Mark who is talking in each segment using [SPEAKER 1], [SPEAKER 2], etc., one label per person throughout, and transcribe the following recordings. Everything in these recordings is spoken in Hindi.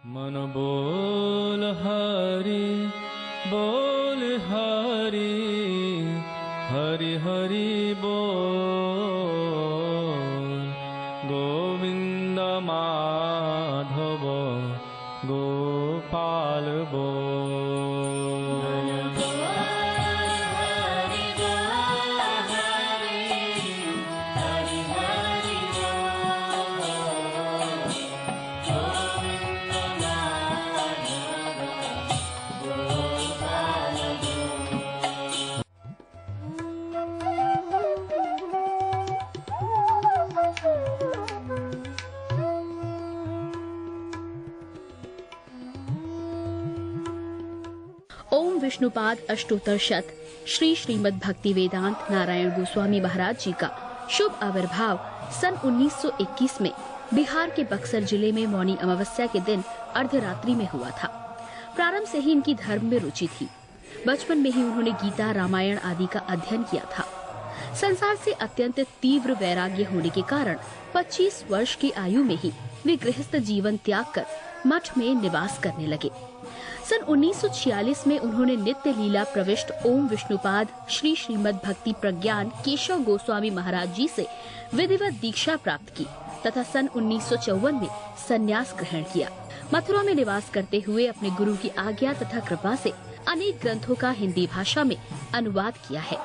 [SPEAKER 1] मन बोल हरि हरि हरि बोल गोविंद माधव गोपाल बोल।
[SPEAKER 2] ओम विष्णुपाद अष्टोत्तर शत श्री श्रीमद् भक्ति वेदांत नारायण गोस्वामी महाराज जी का शुभ आविर्भाव सन 1921 में बिहार के बक्सर जिले में मौनी अमावस्या के दिन अर्धरात्रि में हुआ था। प्रारंभ से ही इनकी धर्म में रुचि थी। बचपन में ही उन्होंने गीता रामायण आदि का अध्ययन किया था। संसार से अत्यंत तीव्र वैराग्य होने के कारण 25 वर्ष की आयु में ही वे गृहस्थ जीवन त्याग कर मठ में निवास करने लगे। सन 1946 में उन्होंने नित्य लीला प्रविष्ट ओम विष्णुपाद श्री श्रीमद् भक्ति प्रज्ञान केशव गोस्वामी महाराज जी से विधिवत दीक्षा प्राप्त की तथा सन 1954 में संन्यास ग्रहण किया। मथुरा में निवास करते हुए अपने गुरु की आज्ञा तथा कृपा से अनेक ग्रंथों का हिंदी भाषा में अनुवाद किया है।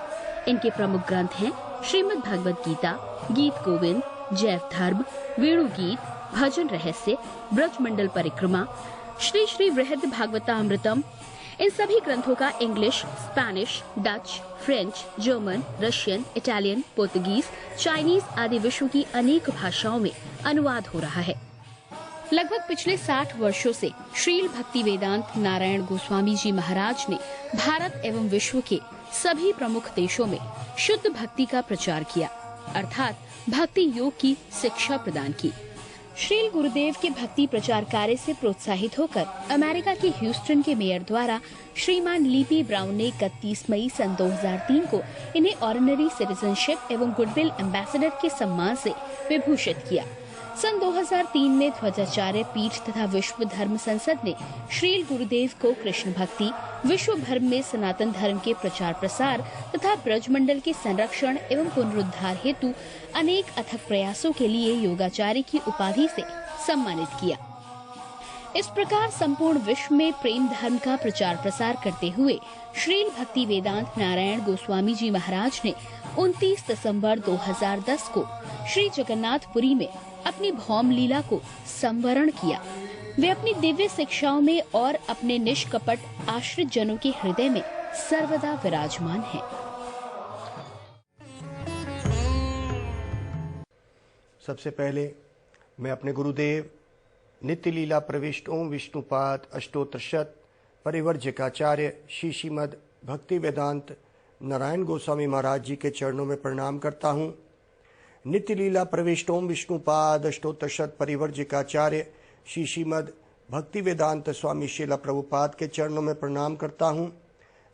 [SPEAKER 2] इनके प्रमुख ग्रंथ हैं श्रीमद् भगवद गीता, गीत गोविंद, जैव धर्म, वेणु गीत, भजन रहस्य, ब्रजमंडल परिक्रमा, श्री श्री वृहद भागवतामृतम। इन सभी ग्रंथों का English, Spanish, Dutch, French, German, Russian, Italian, Portuguese, Chinese आदि विश्व की अनेक भाषाओं में अनुवाद हो रहा है। लगभग पिछले 60 वर्षों से श्रील भक्ति वेदांत नारायण गोस्वामी जी महाराज ने भारत एवं विश्व के सभी प्रमुख देशों में शुद्ध भक्ति का प्रचार किया, अर्थात भक्ति योग की शिक्षा प्रदान की। श्रील गुरुदेव के भक्ति प्रचार कार्य से प्रोत्साहित होकर अमेरिका के ह्यूस्टन के मेयर द्वारा श्रीमान लीपी ब्राउन ने 31 मई सन 2003 को इन्हें ऑर्डिनरी सिटीजनशिप एवं गुडविल एम्बेसडर के सम्मान से विभूषित किया। सन 2003 में ध्वजाचार्य पीठ तथा विश्व धर्म संसद ने श्रील गुरुदेव को कृष्ण भक्ति, विश्व भर में सनातन धर्म के प्रचार प्रसार तथा ब्रजमंडल के संरक्षण एवं पुनरुद्धार हेतु अनेक अथक प्रयासों के लिए योगाचार्य की उपाधि से सम्मानित किया। इस प्रकार संपूर्ण विश्व में प्रेम धर्म का प्रचार प्रसार करते हुए श्रील भक्ति वेदांत नारायण गोस्वामी जी महाराज ने 29 दिसंबर 2010 को श्री जगन्नाथपुरी में अपनी भौम लीला को संवरण किया। वे अपनी दिव्य शिक्षाओं में और अपने निष्कपट आश्रित जनों के हृदय में सर्वदा विराजमान हैं।
[SPEAKER 3] सबसे पहले मैं अपने गुरुदेव नित्य लीला प्रविष्ट ओम विष्णुपाद अष्टोत्तर शत परिवर्जकाचार्य श्री श्रीमद् भक्ति वेदांत नारायण गोस्वामी महाराज जी के चरणों में प्रणाम करता हूँ। नित्य लीला प्रविष्ट ओम विष्णुपाद अष्टोत्तर शत परिवर्जकाचार्य श्री श्रीमद् भक्ति वेदांत स्वामी श्रीला प्रभुपाद के चरणों में प्रणाम करता हूँ।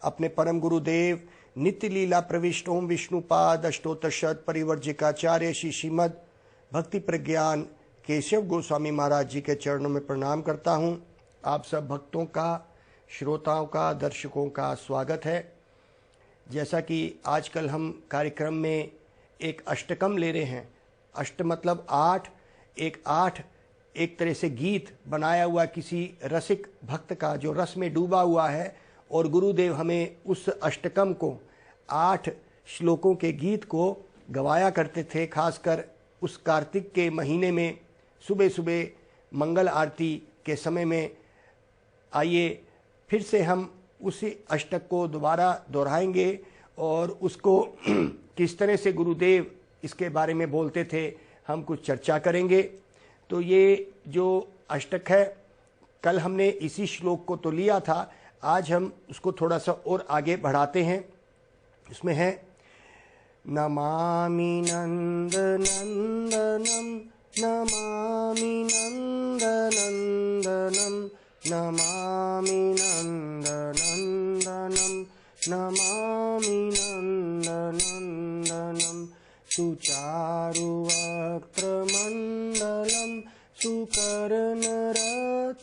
[SPEAKER 3] अपने परम गुरुदेव नित्य लीला प्रविष्ट ओम विष्णुपाद अष्टोत्तर शत परिवर्जकाचार्य श्री श्रीमद् भक्ति प्रज्ञान केशव गोस्वामी महाराज जी के चरणों में प्रणाम करता हूँ। आप सब भक्तों का, श्रोताओं का, दर्शकों का स्वागत है। जैसा कि आजकल हम कार्यक्रम में एक अष्टकम ले रहे हैं। अष्ट मतलब 8, एक तरह से गीत बनाया हुआ किसी रसिक भक्त का जो रस में डूबा हुआ है, और गुरुदेव हमें उस अष्टकम को 8 श्लोकों के गीत को गवाया करते थे। खासकर उस कार्तिक के महीने में सुबह सुबह मंगल आरती के समय में। आइए फिर से हम उसी अष्टक को दोबारा दोहराएंगे और उसको किस तरह से गुरुदेव इसके बारे में बोलते थे हम कुछ चर्चा करेंगे। तो ये जो अष्टक है, कल हमने इसी श्लोक को तो लिया था, आज हम उसको थोड़ा सा और आगे बढ़ाते हैं। इसमें है नमामि नंद नंदनम, नमामि नंद नंदनम, नमामि नंद नंदनम, नमामि नंद नंदनम, सुचारुवक्त्रमण्डलं सुकर्णरत्नमण्डितं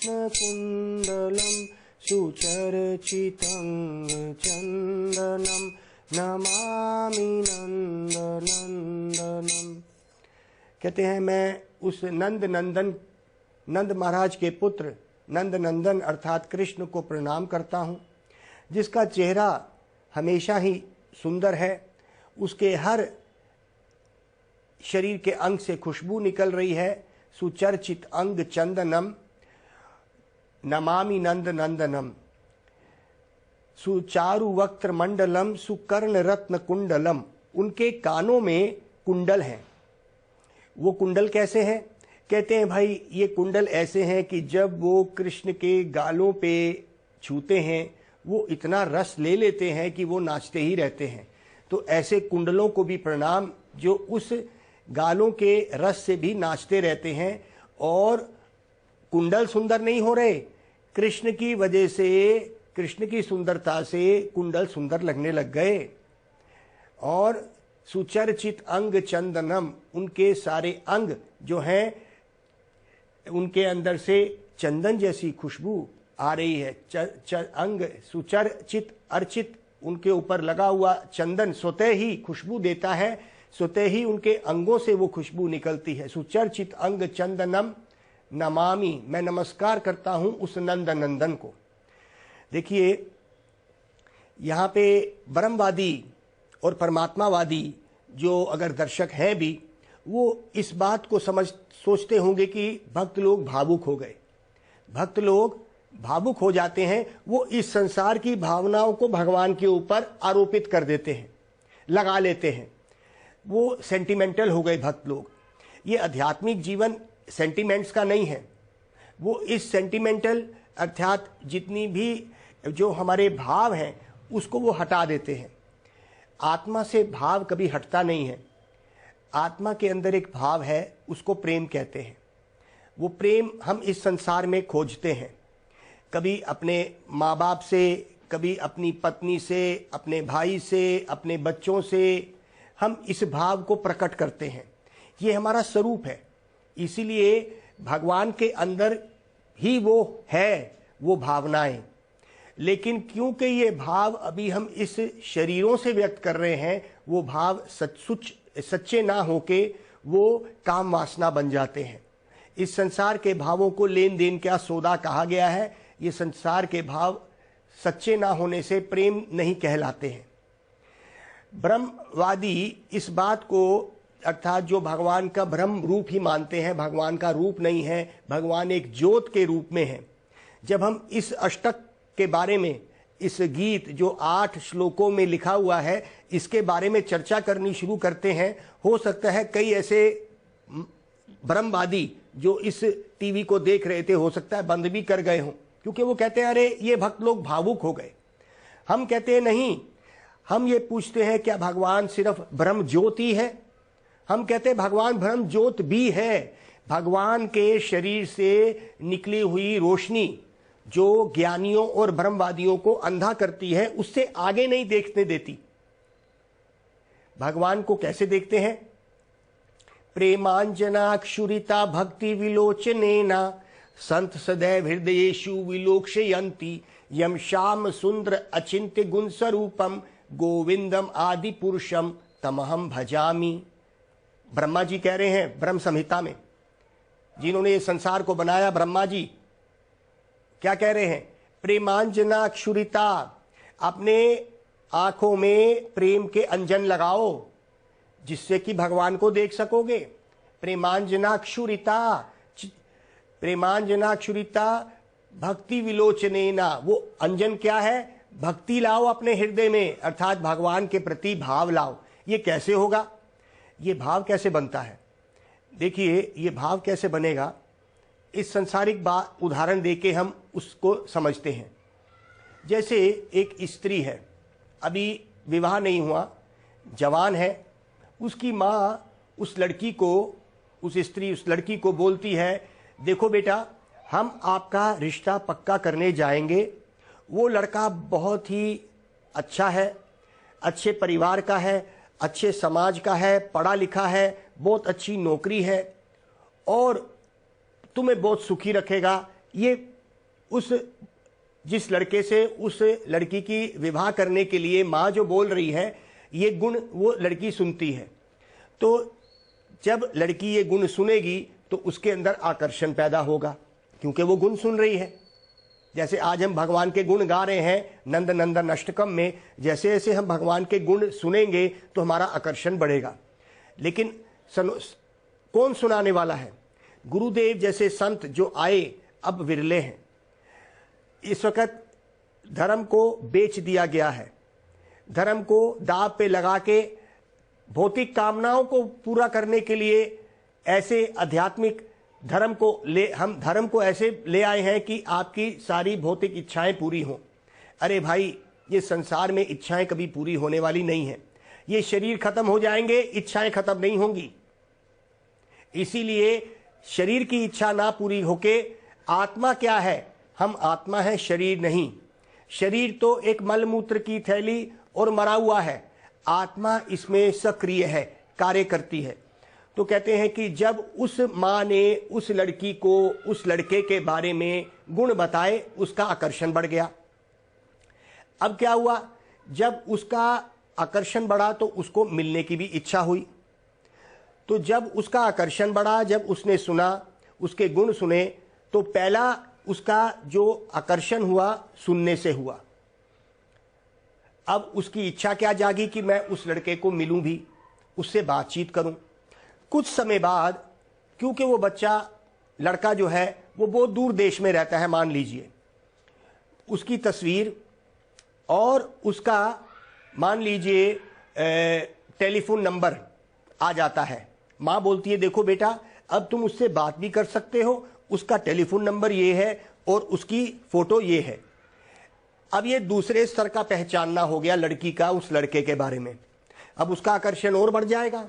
[SPEAKER 3] रत्नकुण्डलं सुचर्चितङ्गचन्दनं नमामि नन्दनन्दनम्। कहते हैं मैं उस नंद महाराज के पुत्र नंद नंदन अर्थात कृष्ण को प्रणाम करता हूँ, जिसका चेहरा हमेशा ही सुंदर है, उसके हर शरीर के अंग से खुशबू निकल रही है। सुचर्चित अंग चंदनम नमामि नंद नंदनम, सुचारु वक्त्र मंडलम सुकर्ण रत्न कुंडलम। उनके कानों में कुंडल हैं। वो कुंडल कैसे हैं? कहते हैं भाई ये कुंडल ऐसे हैं कि जब वो कृष्ण के गालों पे छूते हैं वो इतना रस ले लेते हैं कि वो नाचते ही रहते हैं। तो ऐसे कुंडलों को भी प्रणाम जो उस गालों के रस से भी नाचते रहते हैं। और कुंडल सुंदर नहीं हो रहे, कृष्ण की वजह से, कृष्ण की सुंदरता से कुंडल सुंदर लगने लग गए। और सुचर्चित अंग चंदनम, उनके सारे अंग जो हैं उनके अंदर से चंदन जैसी खुशबू आ रही है। अंग सुचर्चित अर्चित, उनके ऊपर लगा हुआ चंदन स्वतः ही खुशबू देता है, स्वतः ही उनके अंगों से वो खुशबू निकलती है। सुचर्चित अंग चंदनम नमामि, मैं नमस्कार करता हूं उस नंद नंदन को। देखिए यहाँ पे ब्रह्मवादी और परमात्मावादी जो अगर दर्शक हैं भी, वो इस बात को सोचते होंगे कि भक्त लोग भावुक हो गए। भक्त लोग भावुक हो जाते हैं, वो इस संसार की भावनाओं को भगवान के ऊपर आरोपित कर देते हैं, लगा लेते हैं। वो सेंटिमेंटल हो गए भक्त लोग। ये आध्यात्मिक जीवन सेंटिमेंट्स का नहीं है। वो इस सेंटिमेंटल अर्थात जितनी भी जो हमारे भाव हैं उसको वो हटा देते हैं। आत्मा से भाव कभी हटता नहीं है। आत्मा के अंदर एक भाव है, उसको प्रेम कहते हैं। वो प्रेम हम इस संसार में खोजते हैं, कभी अपने माँ बाप से, कभी अपनी पत्नी से, अपने भाई से, अपने बच्चों से हम इस भाव को प्रकट करते हैं। ये हमारा स्वरूप है। इसीलिए भगवान के अंदर ही वो है, वो भावनाएं। लेकिन क्योंकि ये भाव अभी हम इस शरीरों से व्यक्त कर रहे हैं, वो भाव सच्चे ना होके वो काम वासना बन जाते हैं। इस संसार के भावों को लेन देन का सौदा कहा गया है। ये संसार के भाव सच्चे ना होने से प्रेम नहीं कहलाते हैं। ब्रह्मवादी इस बात को अर्थात जो भगवान का ब्रह्म रूप ही मानते हैं, भगवान का रूप नहीं है, भगवान एक ज्योत के रूप में है। जब हम इस अष्टक के बारे में, इस गीत जो 8 श्लोकों में लिखा हुआ है, इसके बारे में चर्चा करनी शुरू करते हैं, हो सकता है कई ऐसे ब्रह्मवादी जो इस टीवी को देख रहे थे, हो सकता है बंद भी कर गए हों, क्योंकि वो कहते हैं अरे ये भक्त लोग भावुक हो गए। हम कहते हैं नहीं, हम ये पूछते हैं क्या भगवान सिर्फ ब्रह्म ज्योति है? हम कहते हैं भगवान ब्रह्म ज्योत भी है। भगवान के शरीर से निकली हुई रोशनी जो ज्ञानियों और ब्रह्मवादियों को अंधा करती है, उससे आगे नहीं देखने देती। भगवान को कैसे देखते हैं? प्रेमांजनाक्षुरिता भक्ति विलोचनेना संत सदैव हृदयेषु विलोक्षयन्ति यम श्याम सुंदर अचिंत्य गुण स्वरूपम गोविंदम आदि पुरुषम तमहम भजामि। ब्रह्मा जी कह रहे हैं ब्रह्म संहिता में, जिन्होंने ये संसार को बनाया, ब्रह्मा जी क्या कह रहे हैं? प्रेमांजनाक्षुरिता, अपने आंखों में प्रेम के अंजन लगाओ जिससे कि भगवान को देख सकोगे। प्रेमांजनाक्षुरिता, प्रेमांजनाक्षुरिता भक्ति विलोचनेना, वो अंजन क्या है? भक्ति लाओ अपने हृदय में, अर्थात भगवान के प्रति भाव लाओ। ये कैसे होगा? ये भाव कैसे बनता है? देखिए ये भाव कैसे बनेगा, इस संसारिक उदाहरण देके हम उसको समझते हैं। जैसे एक स्त्री है, अभी विवाह नहीं हुआ, जवान है, उसकी माँ उस लड़की को, उस लड़की को बोलती है, देखो बेटा हम आपका रिश्ता पक्का करने जाएंगे। वो लड़का बहुत ही अच्छा है, अच्छे परिवार का है, अच्छे समाज का है, पढ़ा लिखा है, बहुत अच्छी नौकरी है और तुम्हें बहुत सुखी रखेगा। ये उस जिस लड़के से उस लड़की की विवाह करने के लिए माँ जो बोल रही है, ये गुण वो लड़की सुनती है। तो जब लड़की ये गुण सुनेगी तो उसके अंदर आकर्षण पैदा होगा, क्योंकि वो गुण सुन रही है। जैसे आज हम भगवान के गुण गा रहे हैं नंद नंदन अष्टकम में, जैसे जैसे हम भगवान के गुण सुनेंगे तो हमारा आकर्षण बढ़ेगा। लेकिन कौन सुनाने वाला है? गुरुदेव जैसे संत जो आए अब विरले हैं। इस वक्त धर्म को बेच दिया गया है, धर्म को दाव पे लगा के भौतिक कामनाओं को पूरा करने के लिए ऐसे आध्यात्मिक हम धर्म को ऐसे ले आए हैं कि आपकी सारी भौतिक इच्छाएं पूरी हों। अरे भाई, ये संसार में इच्छाएं कभी पूरी होने वाली नहीं है। ये शरीर खत्म हो जाएंगे, इच्छाएं खत्म नहीं होंगी। इसीलिए शरीर की इच्छा ना पूरी होके आत्मा क्या है? हम आत्मा है, शरीर नहीं। शरीर तो एक मलमूत्र की थैली और मरा हुआ है, आत्मा इसमें सक्रिय है, कार्य करती है। तो कहते हैं कि जब उस माँ ने उस लड़की को उस लड़के के बारे में गुण बताए, उसका आकर्षण बढ़ गया। अब क्या हुआ? जब उसका आकर्षण बढ़ा तो उसको मिलने की भी इच्छा हुई। तो जब उसका आकर्षण बढ़ा, जब उसने सुना, उसके गुण सुने, तो पहला उसका जो आकर्षण हुआ सुनने से हुआ। अब उसकी इच्छा क्या जागी कि मैं उस लड़के को मिलूं भी, उससे बातचीत करूं। कुछ समय बाद, क्योंकि वो बच्चा लड़का जो है वो बहुत दूर देश में रहता है, मान लीजिए, उसकी तस्वीर और उसका मान लीजिए टेलीफोन नंबर आ जाता है। माँ बोलती है, देखो बेटा, अब तुम उससे बात भी कर सकते हो, उसका टेलीफोन नंबर ये है और उसकी फोटो ये है। अब ये दूसरे स्तर का पहचानना हो गया लड़की का उस लड़के के बारे में। अब उसका आकर्षण और बढ़ जाएगा।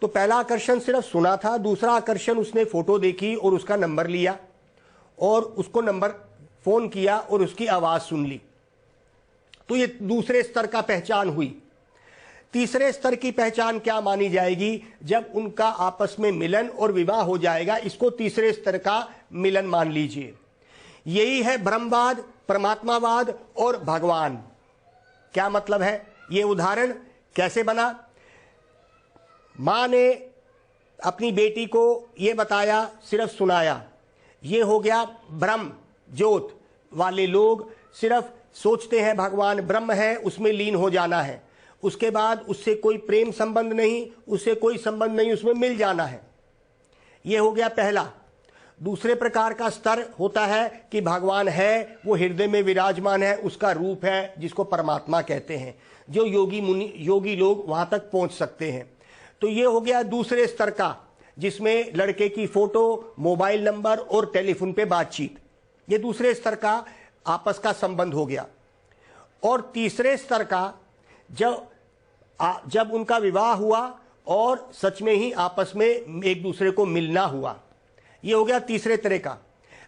[SPEAKER 3] तो पहला आकर्षण सिर्फ सुना था, दूसरा आकर्षण उसने फोटो देखी और उसका नंबर लिया और उसको नंबर फोन किया और उसकी आवाज सुन ली। तो ये दूसरे स्तर का पहचान हुई। तीसरे स्तर की पहचान क्या मानी जाएगी? जब उनका आपस में मिलन और विवाह हो जाएगा, इसको तीसरे स्तर का मिलन मान लीजिए। यही है ब्रह्मवाद, परमात्मावाद और भगवान। क्या मतलब है? ये उदाहरण कैसे बना? मां ने अपनी बेटी को ये बताया, सिर्फ सुनाया, ये हो गया ब्रह्म ज्योत वाले लोग सिर्फ सोचते हैं भगवान ब्रह्म है, उसमें लीन हो जाना है। उसके बाद उससे कोई प्रेम संबंध नहीं, उससे कोई संबंध नहीं, उसमें मिल जाना है। यह हो गया पहला। दूसरे प्रकार का स्तर होता है कि भगवान है, वो हृदय में विराजमान है, उसका रूप है जिसको परमात्मा कहते हैं, जो योगी लोग वहां तक पहुंच सकते हैं। तो ये हो गया दूसरे स्तर का, जिसमें लड़के की फोटो, मोबाइल नंबर और टेलीफोन पे बातचीत। ये दूसरे स्तर का आपस का संबंध हो गया। और तीसरे स्तर का, जब उनका विवाह हुआ और सच में ही आपस में एक दूसरे को मिलना हुआ, ये हो गया तीसरे तरह का।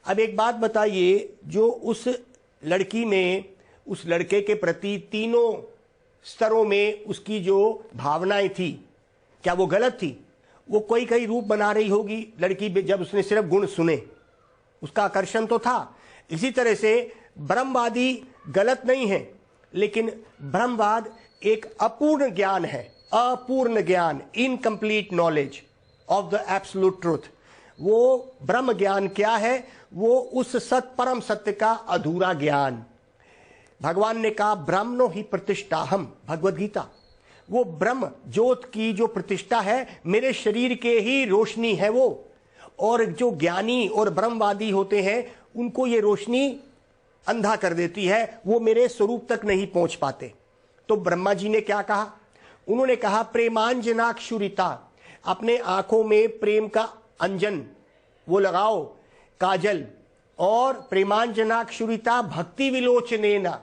[SPEAKER 3] अब एक बात बताइए, जो उस लड़की में उस लड़के के प्रति तीनों स्तरों में उसकी जो भावनाएं थी, क्या वो गलत थी? वो कोई कई रूप बना रही होगी लड़की, जब उसने सिर्फ गुण सुने, उसका आकर्षण तो था। इसी तरह से ब्रह्मवादी गलत नहीं है, लेकिन ब्रह्मवाद एक अपूर्ण ज्ञान है, अपूर्ण ज्ञान, incomplete knowledge of the absolute truth. वो ब्रह्म ज्ञान क्या है? वो उस परम सत्य का अधूरा ज्ञान। भगवान ने कहा ब्रह्मणो ही प्रतिष्ठाहम, भगवद गीता। वो ब्रह्म ज्योत की जो प्रतिष्ठा है, मेरे शरीर के ही रोशनी है वो। और जो ज्ञानी और ब्रह्मवादी होते हैं, उनको ये रोशनी अंधा कर देती है, वो मेरे स्वरूप तक नहीं पहुंच पाते। तो ब्रह्मा जी ने क्या कहा? उन्होंने कहा प्रेमांजनाक्षुरिता, अपने आंखों में प्रेम का अंजन वो लगाओ, काजल, और प्रेमांजनाक्षुरिता भक्ति विलोचनेना।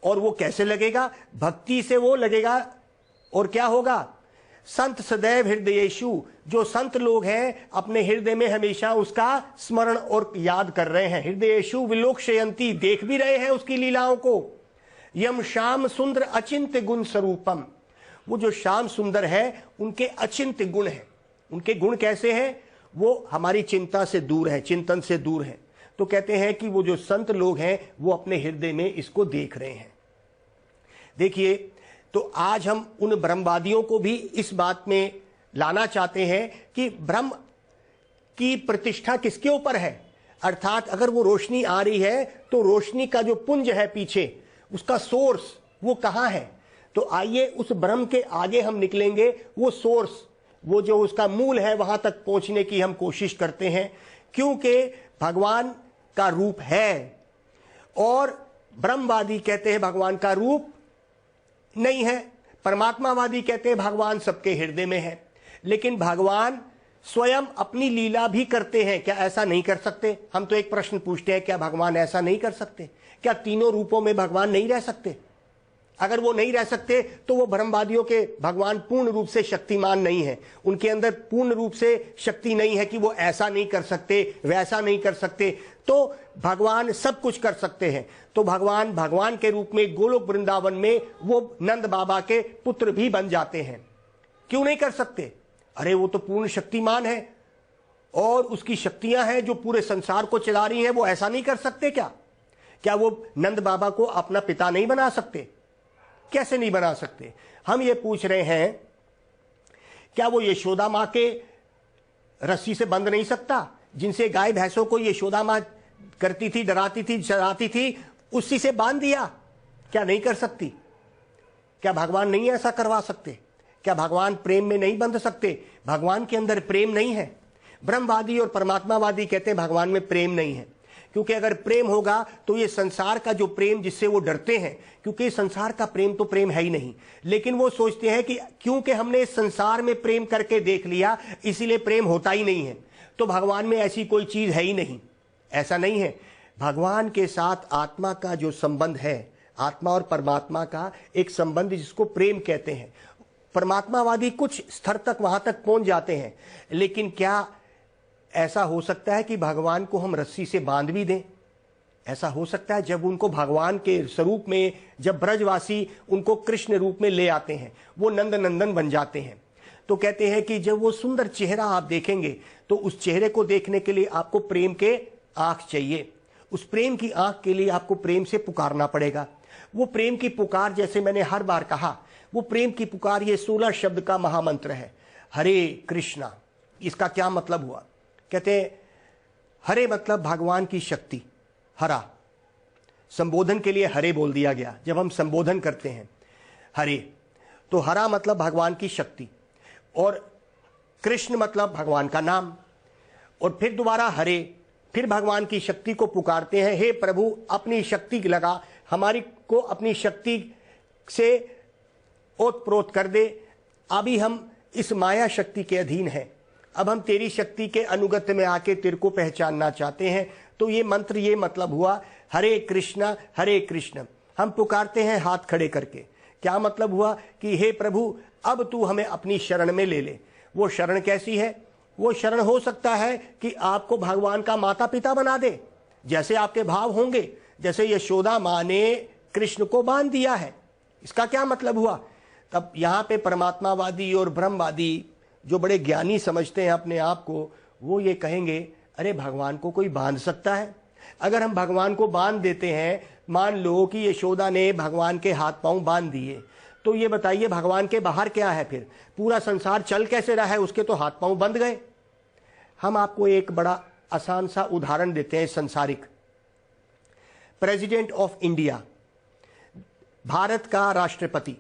[SPEAKER 3] और वो कैसे लगेगा? भक्ति से वो लगेगा। और क्या होगा? संत सदैव हृदयेषु, जो संत लोग हैं अपने हृदय में हमेशा उसका स्मरण और याद कर रहे हैं। हृदयेषु विलोकयन्ति, देख भी रहे हैं उसकी लीलाओं को। यम श्याम सुंदर अचिंत्य गुण स्वरूपम, वो जो श्याम सुंदर है उनके अचिंत्य गुण हैं। उनके गुण कैसे हैं? वो हमारी चिंता से दूर है, चिंतन से दूर है। तो कहते हैं कि वो जो संत लोग हैं वो अपने हृदय में इसको देख रहे हैं। देखिए, तो आज हम उन ब्रह्मवादियों को भी इस बात में लाना चाहते हैं कि ब्रह्म की प्रतिष्ठा किसके ऊपर है, अर्थात अगर वो रोशनी आ रही है तो रोशनी का जो पुंज है पीछे, उसका सोर्स वो कहाँ है। तो आइए उस ब्रह्म के आगे हम निकलेंगे, वो सोर्स, वो जो उसका मूल है, वहां तक पहुंचने की हम कोशिश करते हैं, क्योंकि भगवान का रूप है और ब्रह्मवादी कहते हैं भगवान का रूप नहीं है, परमात्मावादी कहते हैं भगवान सबके हृदय में है। लेकिन भगवान स्वयं अपनी लीला भी करते हैं, क्या ऐसा नहीं कर सकते? हम तो एक प्रश्न पूछते हैं, क्या भगवान ऐसा नहीं कर सकते? क्या तीनों रूपों में भगवान नहीं रह सकते? अगर वो नहीं रह सकते तो वो ब्रह्मवादियों के भगवान पूर्ण रूप से शक्तिमान नहीं है, उनके अंदर पूर्ण रूप से शक्ति नहीं है कि वो ऐसा नहीं कर सकते, वैसा नहीं कर सकते। तो भगवान सब कुछ कर सकते हैं। तो भगवान के रूप में गोलोक वृंदावन में वो नंद बाबा के पुत्र भी बन जाते हैं। क्यों नहीं कर सकते? अरे वो तो पूर्ण शक्तिमान है और उसकी शक्तियां हैं जो पूरे संसार को चला रही हैं, वो ऐसा नहीं कर सकते क्या? क्या वो नंद बाबा को अपना पिता नहीं बना सकते? कैसे नहीं बना सकते? हम ये पूछ रहे हैं, क्या वो यशोदा मां के रस्सी से बंध नहीं सकता? जिनसे गाय भैंसों को यशोदा मां करती थी, डराती थी, चराती थी, उसी से बांध दिया, क्या नहीं कर सकती? क्या भगवान नहीं ऐसा करवा सकते? क्या भगवान प्रेम में नहीं बंध सकते? भगवान के अंदर प्रेम नहीं है। ब्रह्मवादी और परमात्मावादी कहते हैं भगवान में प्रेम नहीं है, क्योंकि अगर प्रेम होगा तो ये संसार का जो प्रेम जिससे वो डरते हैं, क्योंकि संसार का प्रेम तो प्रेम है ही नहीं, लेकिन वो सोचते हैं कि क्योंकि हमने संसार में प्रेम करके देख लिया इसीलिए प्रेम होता ही नहीं है, तो भगवान में ऐसी कोई चीज है ही नहीं। ऐसा नहीं है। भगवान के साथ आत्मा का जो संबंध है, आत्मा और परमात्मा का एक संबंध जिसको प्रेम कहते हैं, परमात्मावादी कुछ स्तर तक वहां तक पहुंच जाते हैं। लेकिन क्या ऐसा हो सकता है कि भगवान को हम रस्सी से बांध भी दें? ऐसा हो सकता है? जब उनको भगवान के स्वरूप में, जब ब्रजवासी उनको कृष्ण रूप में ले आते हैं, वो नंद नंदन बन जाते हैं, तो कहते हैं कि जब वो सुंदर चेहरा आप देखेंगे तो उस चेहरे को देखने के लिए आपको प्रेम के आंख चाहिए। उस प्रेम की आंख के लिए आपको प्रेम से पुकारना पड़ेगा। वो प्रेम की पुकार, जैसे मैंने हर बार कहा, वो प्रेम की पुकार ये 16 शब्द का महामंत्र है, हरे कृष्णा। इसका क्या मतलब हुआ? कहते हैं हरे मतलब भगवान की शक्ति, हरा संबोधन के लिए हरे बोल दिया गया। जब हम संबोधन करते हैं हरे, तो हरा मतलब भगवान की शक्ति, और कृष्ण मतलब भगवान का नाम, और फिर दोबारा हरे, फिर भगवान की शक्ति को पुकारते हैं, हे प्रभु अपनी शक्ति लगा, हमारी को अपनी शक्ति से ओतप्रोत कर दे। अभी हम इस माया शक्ति के अधीन हैं, अब हम तेरी शक्ति के अनुगत्य में आके तेरे को पहचानना चाहते हैं। तो ये मंत्र, ये मतलब हुआ हरे कृष्ण। हम पुकारते हैं हाथ खड़े करके। क्या मतलब हुआ? कि हे प्रभु अब तू हमें अपनी शरण में ले ले। वो शरण कैसी है? वो शरण हो सकता है कि आपको भगवान का माता पिता बना दे, जैसे आपके भाव होंगे, जैसे यशोदा माँ ने कृष्ण को बांध दिया है। इसका क्या मतलब हुआ? तब यहाँ पे परमात्मावादी और ब्रह्मवादी जो बड़े ज्ञानी समझते हैं अपने आप को, वो ये कहेंगे अरे भगवान को कोई बांध सकता है? अगर हम भगवान को बांध देते हैं, मान लो कि यशोदा ने भगवान के हाथ पांव बांध दिए, तो ये बताइए भगवान के बाहर क्या है? फिर पूरा संसार चल कैसे रहा है? उसके तो हाथ पांव बंध गए। हम आपको एक बड़ा आसान सा उदाहरण देते हैं संसारिक। प्रेसिडेंट ऑफ इंडिया, भारत का राष्ट्रपति,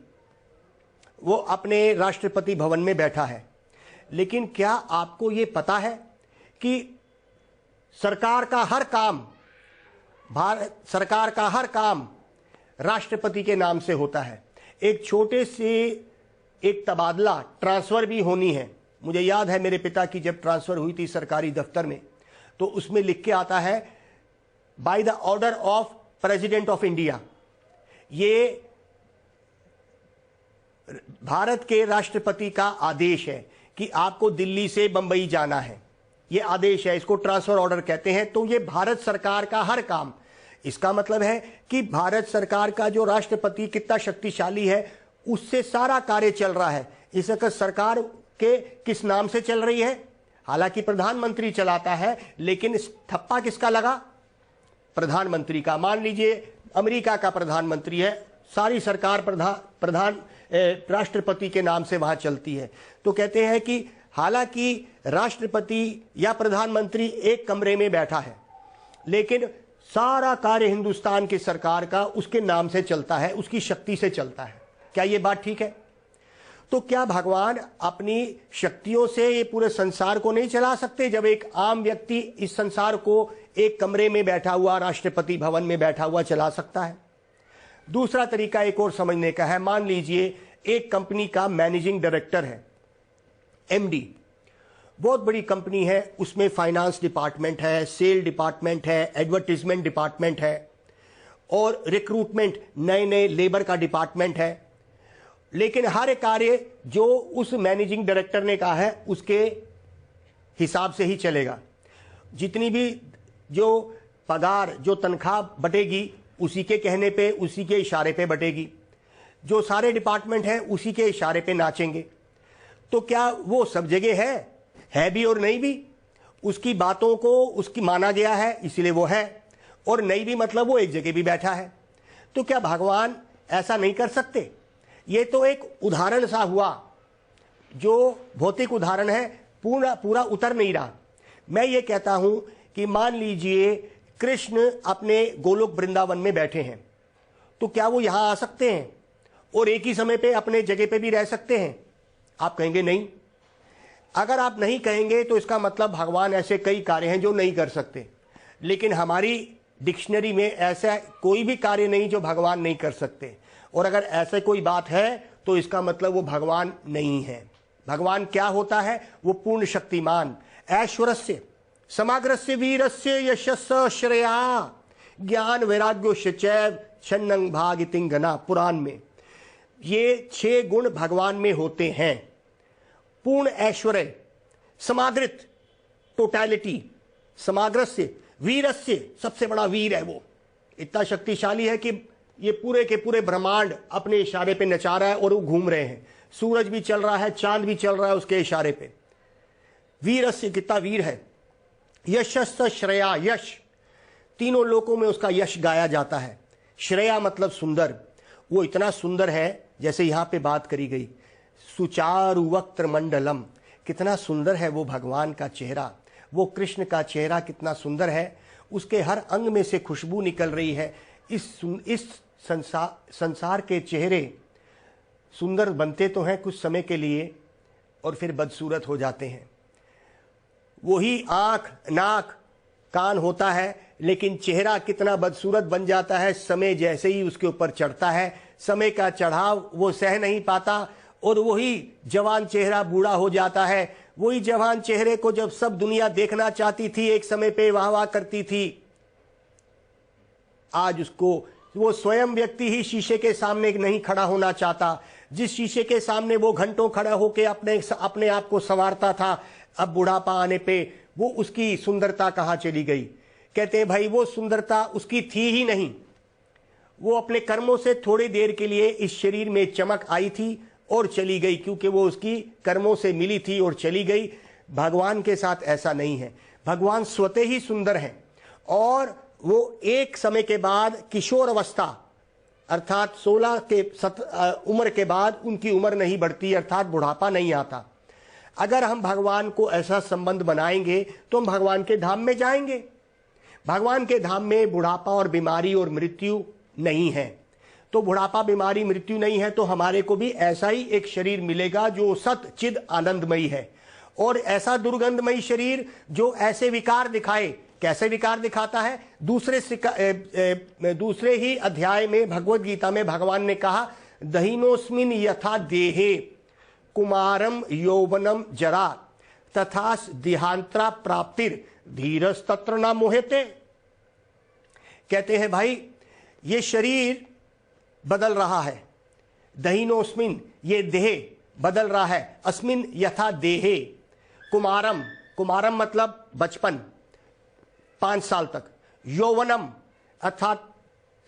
[SPEAKER 3] वो अपने राष्ट्रपति भवन में बैठा है, लेकिन क्या आपको ये पता है कि सरकार का हर काम, भारत सरकार का हर काम राष्ट्रपति के नाम से होता है। एक छोटे से एक तबादला, ट्रांसफर भी होनी है। मुझे याद है मेरे पिता की जब ट्रांसफर हुई थी सरकारी दफ्तर में, तो उसमें लिख के आता है by the order of president of India. ये भारत के राष्ट्रपति का आदेश है कि आपको दिल्ली से बंबई जाना है, ये आदेश है, इसको ट्रांसफर ऑर्डर कहते हैं। तो ये भारत सरकार का हर काम, इसका मतलब है कि भारत सरकार का जो राष्ट्रपति कितना शक्तिशाली है, उससे सारा कार्य चल रहा है। इस सरकार के किस नाम से चल रही है? हालांकि प्रधानमंत्री चलाता है, लेकिन ठप्पा किसका लगा? प्रधानमंत्री का, मान लीजिए अमेरिका का प्रधानमंत्री है, सारी सरकार राष्ट्रपति के नाम से वहां चलती है। तो कहते हैं कि हालांकि राष्ट्रपति या प्रधानमंत्री एक कमरे में बैठा है, लेकिन सारा कार्य हिंदुस्तान की सरकार का उसके नाम से चलता है, उसकी शक्ति से चलता है। क्या ये बात ठीक है? तो क्या भगवान अपनी शक्तियों से ये पूरे संसार को नहीं चला सकते? जब एक आम व्यक्ति इस संसार को एक कमरे में बैठा हुआ, राष्ट्रपति भवन में बैठा हुआ चला सकता है। दूसरा तरीका एक और समझने का है। मान लीजिए एक कंपनी का मैनेजिंग डायरेक्टर है, एमडी, बहुत बड़ी कंपनी है, उसमें फाइनेंस डिपार्टमेंट है, सेल डिपार्टमेंट है, एडवर्टीजमेंट डिपार्टमेंट है और रिक्रूटमेंट, नए नए लेबर का डिपार्टमेंट है। लेकिन हर कार्य जो उस मैनेजिंग डायरेक्टर ने कहा है उसके हिसाब से ही चलेगा। जितनी भी जो पगार, जो तनख्वाह बटेगी उसी के कहने पे, उसी के इशारे पे बटेगी। जो सारे डिपार्टमेंट हैं उसी के इशारे पे नाचेंगे। तो क्या वो सब जगह है भी और नहीं भी? उसकी बातों को उसकी माना गया है इसलिए वो है, और नहीं भी मतलब वो एक जगह भी बैठा है। तो क्या भगवान ऐसा नहीं कर सकते? ये तो एक उदाहरण सा हुआ, जो भौतिक उदाहरण है, पूरा उतर नहीं रहा। मैं ये कहता हूं कि मान लीजिए कृष्ण अपने गोलोक वृंदावन में बैठे हैं, तो क्या वो यहां आ सकते हैं और एक ही समय पे अपने जगह पे भी रह सकते हैं? आप कहेंगे नहीं। अगर आप नहीं कहेंगे तो इसका मतलब भगवान ऐसे कई कार्य हैं जो नहीं कर सकते। लेकिन हमारी डिक्शनरी में ऐसा कोई भी कार्य नहीं जो भगवान नहीं कर सकते, और अगर ऐसे कोई बात है तो इसका मतलब वो भगवान नहीं है। भगवान क्या होता है? वो पूर्ण शक्तिमान, ऐश्वर्यस्य, समग्रस्य, वीरस्य, यशस्य, श्रेया, ज्ञान, वैराग्योश्च चैव छन्नं भागितिंगना। पुराण में ये 6 गुण भगवान में होते हैं। पूर्ण ऐश्वर्य, समाग्रित, टोटैलिटी, समाग्रस्य, वीरस्य, सबसे बड़ा वीर है वो, इतना शक्तिशाली है कि ये पूरे के पूरे ब्रह्मांड अपने इशारे पे नचा रहा है और वो घूम रहे हैं। सूरज भी चल रहा है, चांद भी चल रहा है उसके इशारे पे। वीरस्य, कितना वीर है। यशस्य, श्रेया, यश, तीनों लोकों में उसका यश गाया जाता है। श्रेया मतलब सुंदर, वो इतना सुंदर है जैसे यहां पे बात करी गई। सुचारु वक्त्र मंडलम, कितना सुंदर है वो भगवान का चेहरा, वो कृष्ण का चेहरा कितना सुंदर है। उसके हर अंग में से खुशबू निकल रही है। इस संसार के चेहरे सुंदर बनते तो हैं कुछ समय के लिए और फिर बदसूरत हो जाते हैं। वही आंख, नाक, कान होता है, लेकिन चेहरा कितना बदसूरत बन जाता है समय जैसे ही उसके ऊपर चढ़ता है। समय का चढ़ाव वो सह नहीं पाता और वही जवान चेहरा बूढ़ा हो जाता है। वही जवान चेहरे को जब सब दुनिया देखना चाहती थी, एक समय पे वाह वाह करती थी, आज उसको वो स्वयं व्यक्ति ही शीशे के सामने नहीं खड़ा होना चाहता। जिस शीशे के सामने वो घंटों खड़ा होकर अपने आप को संवारता था, अब बुढ़ापा आने पे वो उसकी सुंदरता कहाँ चली गई? कहते हैं भाई वो सुंदरता उसकी थी ही नहीं। वो अपने कर्मों से थोड़ी देर के लिए इस शरीर में चमक आई थी और चली गई, क्योंकि वो उसकी कर्मों से मिली थी और चली गई। भगवान के साथ ऐसा नहीं है। भगवान स्वतः ही सुंदर हैं और वो एक समय के बाद किशोर अवस्था अर्थात 16 के उम्र के बाद उनकी उम्र नहीं बढ़ती, अर्थात बुढ़ापा नहीं आता। अगर हम भगवान को ऐसा संबंध बनाएंगे तो हम भगवान के धाम में जाएंगे। भगवान के धाम में बुढ़ापा और बीमारी और मृत्यु नहीं है। तो बुढ़ापा, बीमारी, मृत्यु नहीं है तो हमारे को भी ऐसा ही एक शरीर मिलेगा जो सत चिद आनंदमयी है। और ऐसा दुर्गंधमयी शरीर जो ऐसे विकार दिखाए। कैसे विकार दिखाता है? दूसरे ही अध्याय में भगवत गीता में भगवान ने कहा, दहीनोस्मिन यथा देहे कुमारम यौवनम जरा तथा देहांतरा प्राप्तिर धीरस तत्र न मोहते। कहते हैं भाई ये शरीर बदल रहा है। दहीनोस्मिन, ये देह बदल रहा है। अस्मिन यथा देहे कुमारम, कुमारम मतलब बचपन 5 साल तक, यौवनम अर्थात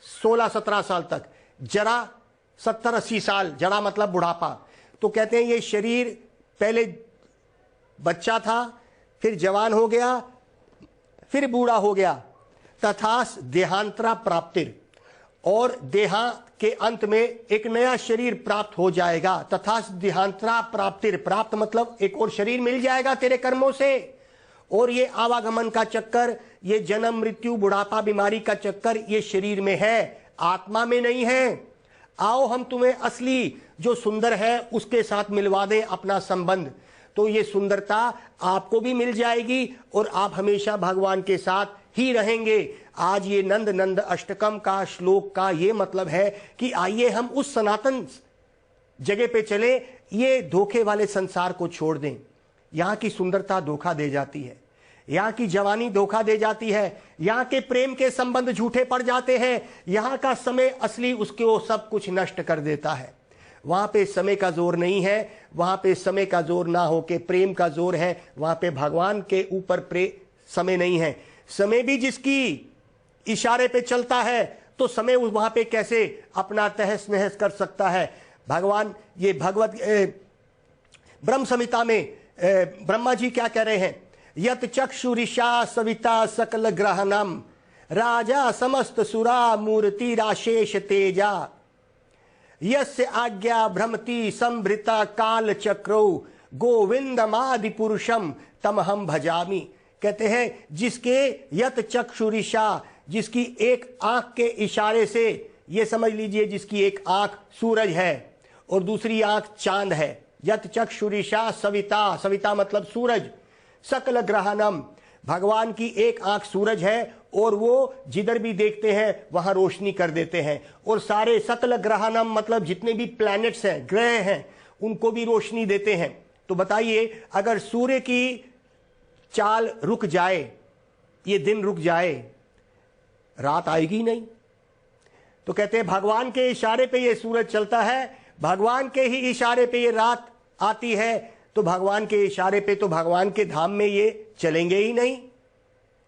[SPEAKER 3] 16-17 साल तक, जरा 70-80 साल, जरा मतलब बुढ़ापा। तो कहते हैं ये शरीर पहले बच्चा था, फिर जवान हो गया, फिर बूढ़ा हो गया, तथास देहांतरा प्राप्तिर, और देहा के अंत में एक नया शरीर प्राप्त हो जाएगा। तथास देहांतरा प्राप्तिर, प्राप्त मतलब एक और शरीर मिल जाएगा तेरे कर्मों से। और ये आवागमन का चक्कर, ये जन्म मृत्यु बुढ़ापा बीमारी का चक्कर, ये शरीर में है, आत्मा में नहीं है। आओ हम तुम्हें असली जो सुंदर है उसके साथ मिलवा दें अपना संबंध, तो ये सुंदरता आपको भी मिल जाएगी और आप हमेशा भगवान के साथ ही रहेंगे। आज ये नंद नंद अष्टकम का श्लोक का ये मतलब है कि आइए हम उस सनातन जगह पे चले, ये धोखे वाले संसार को छोड़ दें। यहाँ की सुंदरता धोखा दे जाती है, यहाँ की जवानी धोखा दे जाती है, यहाँ के प्रेम के संबंध झूठे पड़ जाते हैं, यहाँ का समय असली उसको सब कुछ नष्ट कर देता है। वहां पे समय का जोर नहीं है, वहां पे समय का जोर ना हो के प्रेम का जोर है। वहां पे भगवान के ऊपर समय नहीं है। समय भी जिसकी इशारे पे चलता है तो समय वहां पे कैसे अपना तहस नहस कर सकता है। भगवान ये भगवत ब्रह्म संहिता में ब्रह्मा जी क्या कह रहे हैं, यत चक्षुरिषा सविता सकल ग्रहणम राजा समस्त सुरा मूर्ति राशेष तेजा यस्य आज्ञा भ्रमति संभृता काल चक्रो गोविंदमादि पुरुषम तमहम भजामि। कहते हैं जिसके यत चक्षुरिषा, जिसकी एक आंख के इशारे से, ये समझ लीजिए जिसकी एक आंख सूरज है और दूसरी आंख चांद है। यत चक्षुरिषा सविता, सविता मतलब सूरज, सकल ग्रहणम, भगवान की एक आंख सूरज है और वो जिधर भी देखते हैं वहां रोशनी कर देते हैं। और सारे सकल ग्रहणम मतलब जितने भी प्लैनेट्स हैं, ग्रह हैं, उनको भी रोशनी देते हैं। तो बताइए अगर सूर्य की चाल रुक जाए, ये दिन रुक जाए, रात आएगी नहीं। तो कहते हैं भगवान के इशारे पे ये सूरज चलता है, भगवान के ही इशारे पे ये रात आती है, तो भगवान के इशारे पे तो भगवान के धाम में ये चलेंगे ही नहीं,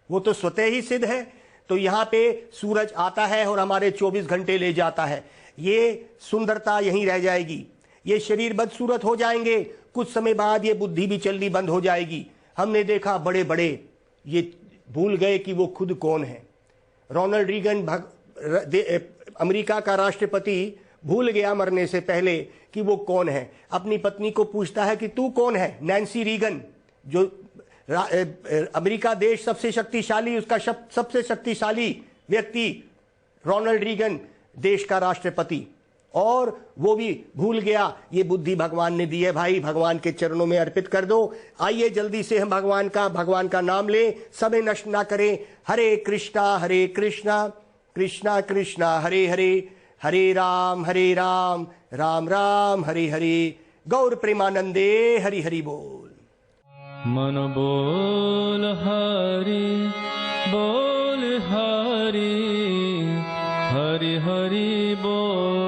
[SPEAKER 3] वो तो स्वतः ही सिद्ध है। तो यहाँ पे सूरज आता है और हमारे 24 घंटे ले जाता है। ये सुंदरता यहीं रह जाएगी, ये शरीर बदसूरत हो जाएंगे, कुछ समय बाद ये बुद्धि भी चलनी बंद हो जाएगी। हमने देखा बड़े बड़े ये भूल गए कि वो खुद कौन है। रोनाल्ड रीगन अमेरिका का राष्ट्रपति भूल गया मरने से पहले कि वो कौन है। अपनी पत्नी को पूछता है कि तू कौन है। नैन्सी रीगन, जो अमेरिका देश सबसे शक्तिशाली, उसका सबसे शक्तिशाली व्यक्ति रोनाल्ड रीगन, देश का राष्ट्रपति, और वो भी भूल गया। ये बुद्धि भगवान ने दी है भाई, भगवान के चरणों में अर्पित कर दो। आइए जल्दी से हम भगवान का नाम ले, समय नष्ट ना करें। हरे कृष्णा कृष्णा कृष्णा हरे हरे, हरे राम राम राम हरे हरे। गौर प्रेमानंदे हरि हरि बोल।
[SPEAKER 1] मन बोल हरि बोल हरि हरि हरि बोल।